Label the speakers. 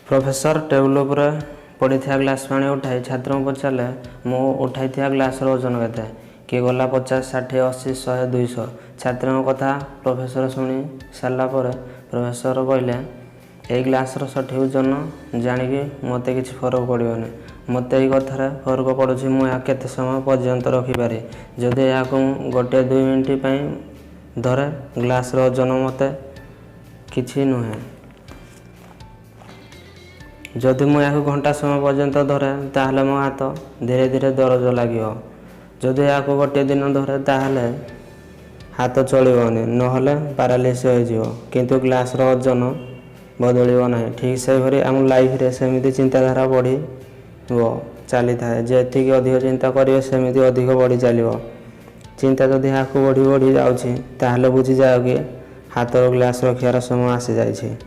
Speaker 1: Professor table उपर पड़ी glass पानी उठाई छात्र को पचारे मु उठाई ग्लास ओजन केते किए गला 50 60 80 100 200 छात्र कथा प्रोफेसर शुणी सारापर प्रोफेसर कहले यही ग्लास सठिक ओजन जाणिकी मत कि फरक पड़ोनी मत यही कथार फरक पड़ू मुझे समय पर्यंत रखिपारे जदि या गोटे 2 मिनिट धरे ग्लास ओजन मत कि नुहे जदि मुझे घंटा समय पर्यंत धरे ताहले मो हाथ धीरे धीरे दरज लगे जदि या गोटे दिन धरे ताहले हाथ चलनी ना पारालिसिस हो किंतु ग्लास ओजन बदल ना ठीक से भरी आम लाइफ रे सेमती चिंताधारा बढ़ी चली था जी अधिक चिंता करेंगे सेमती अधिक बढ़ी चलो चिंता जदि या बढ़ी बढ़ी जाऊँगी बुझी जाओ कि हाथ ग्लास रखार समय आसी जाए।